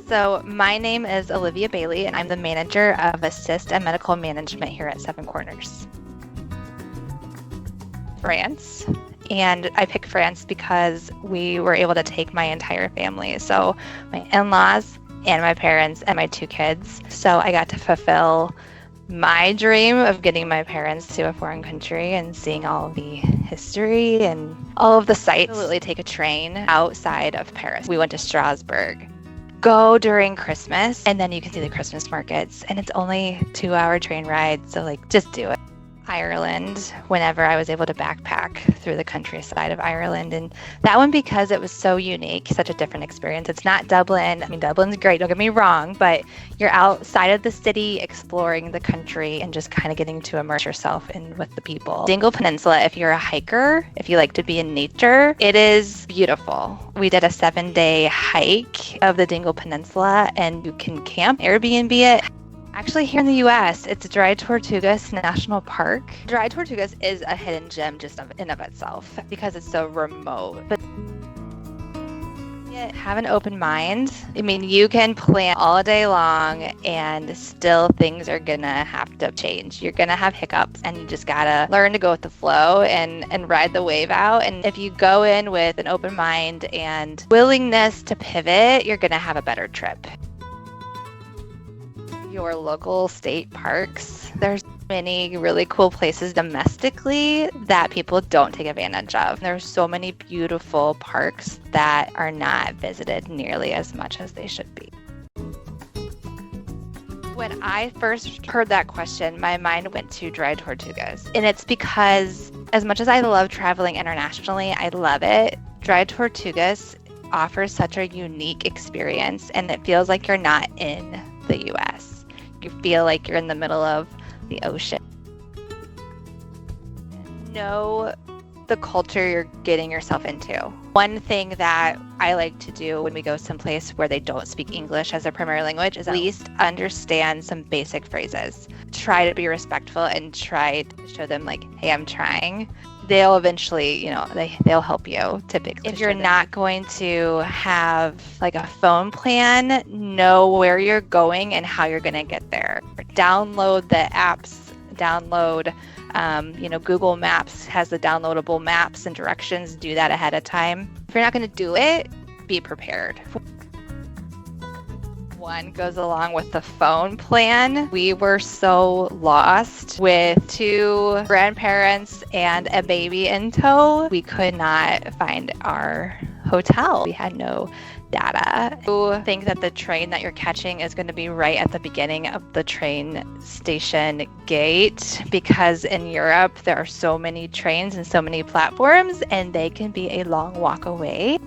So my name is Olivia Bailey, and I'm the manager of Assist and Medical Management here at Seven Corners. France. And I picked France because we were able to take my entire family. So my in-laws and my parents and my 2 kids. So I got to fulfill my dream of getting my parents to a foreign country and seeing all of the history and all of the sights. Absolutely take a train outside of Paris. We went to Strasbourg. Go during Christmas, and then you can see the Christmas markets, and it's only a 2-hour train ride, so just do it. Ireland, whenever I was able to backpack through the countryside of Ireland, and that one because it was so unique, such a different experience. It's not Dublin. I mean, Dublin's great, don't get me wrong, but you're outside of the city exploring the country and just kind of getting to immerse yourself in with the people. Dingle Peninsula, if you're a hiker, if you like to be in nature, it is beautiful. We did a 7-day hike of the Dingle Peninsula, and you can camp, Airbnb it. Actually, here in the U.S., it's Dry Tortugas National Park. Dry Tortugas is a hidden gem just in of itself because it's so remote. But have an open mind. I mean, you can plan all day long and still things are going to have to change. You're going to have hiccups and you just got to learn to go with the flow and ride the wave out. And if you go in with an open mind and willingness to pivot, you're going to have a better trip. Your local state parks. There's many really cool places domestically that people don't take advantage of. There's so many beautiful parks that are not visited nearly as much as they should be. When I first heard that question, my mind went to Dry Tortugas. And it's because as much as I love traveling internationally, I love it. Dry Tortugas offers such a unique experience, and it feels like you're not in the U.S. You feel like you're in the middle of the ocean. Know the culture you're getting yourself into. One thing that I like to do when we go someplace where they don't speak English as their primary language is at least understand some basic phrases. Try to be respectful and try to show them hey, I'm trying. They'll eventually, they'll help you typically. If you're not going to have a phone plan, know where you're going and how you're going to get there. Download the apps, Google Maps has the downloadable maps and directions. Do that ahead of time. If you're not going to do it, be prepared. One goes along with the phone plan. We were so lost with 2 grandparents and a baby in tow. We could not find our hotel. We had no data. You think that the train that you're catching is going to be right at the beginning of the train station gate, because in Europe there are so many trains and so many platforms, and they can be a long walk away.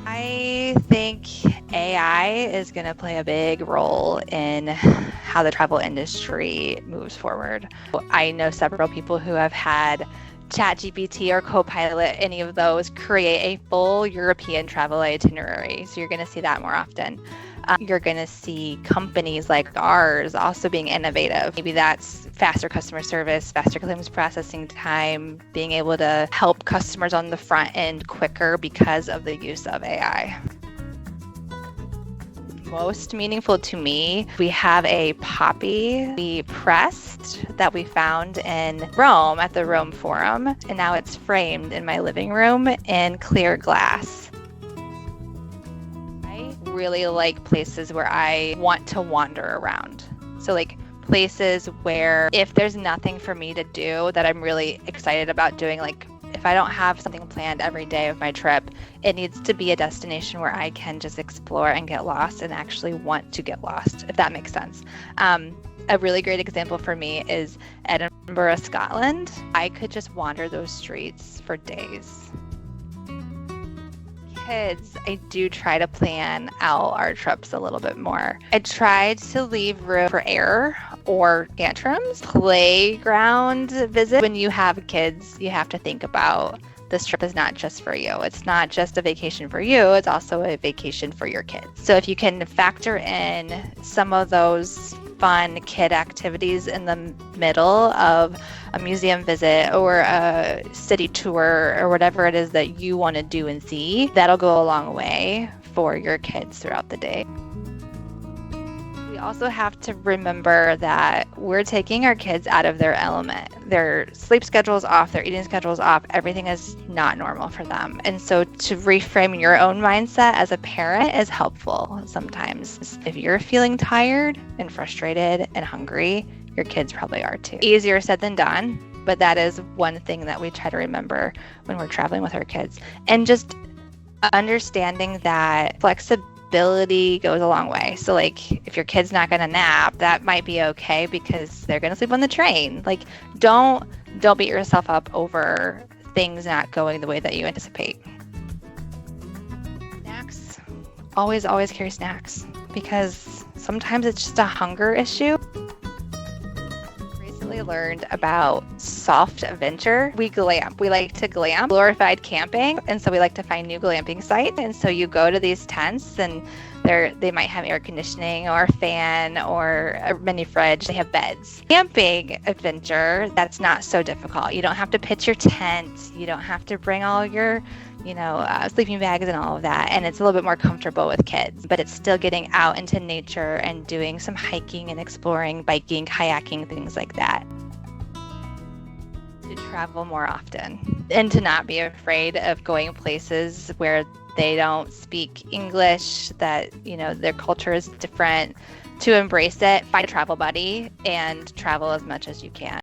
I think AI is going to play a big role in how the travel industry moves forward. I know several people who have had ChatGPT or Copilot, any of those, create a full European travel itinerary. So you're going to see that more often. You're going to see companies like ours also being innovative. Maybe that's faster customer service, faster claims processing time, being able to help customers on the front end quicker because of the use of AI. Most meaningful to me, we have a poppy we pressed that we found in Rome at the Rome Forum, and now it's framed in my living room in clear glass. I really like places where I want to wander around. So places where if there's nothing for me to do that I'm really excited about doing, if I don't have something planned every day of my trip, it needs to be a destination where I can just explore and get lost and actually want to get lost, if that makes sense. A really great example for me is Edinburgh, Scotland. I could just wander those streets for days. Kids, I do try to plan out our trips a little bit more. I tried to leave room for error or tantrums. Playground visit. When you have kids, you have to think about this trip is not just for you. It's not just a vacation for you. It's also a vacation for your kids. So if you can factor in some of those fun kid activities in the middle of a museum visit or a city tour or whatever it is that you want to do and see, that'll go a long way for your kids throughout the day. We also have to remember that we're taking our kids out of their element. Their sleep schedule is off, their eating schedule is off, everything is not normal for them. And so to reframe your own mindset as a parent is helpful sometimes. If you're feeling tired and frustrated and hungry, your kids probably are too. Easier said than done, but that is one thing that we try to remember when we're traveling with our kids. And just understanding that flexibility goes a long way. So like if your kid's not going to nap, that might be okay because they're going to sleep on the train. Like don't beat yourself up over things not going the way that you anticipate. Snacks. Always carry snacks because sometimes it's just a hunger issue. Learned about soft adventure. We glamp. We like to glamp, glorified camping, and so we like to find new glamping sites. And so you go to these tents, and they might have air conditioning or a fan or a mini fridge. They have beds. Camping adventure, that's not so difficult. You don't have to pitch your tent. You don't have to bring all your sleeping bags and all of that. And it's a little bit more comfortable with kids, but it's still getting out into nature and doing some hiking and exploring, biking, kayaking, things like that. To travel more often and to not be afraid of going places where they don't speak English, that, their culture is different, to embrace it, find a travel buddy and travel as much as you can.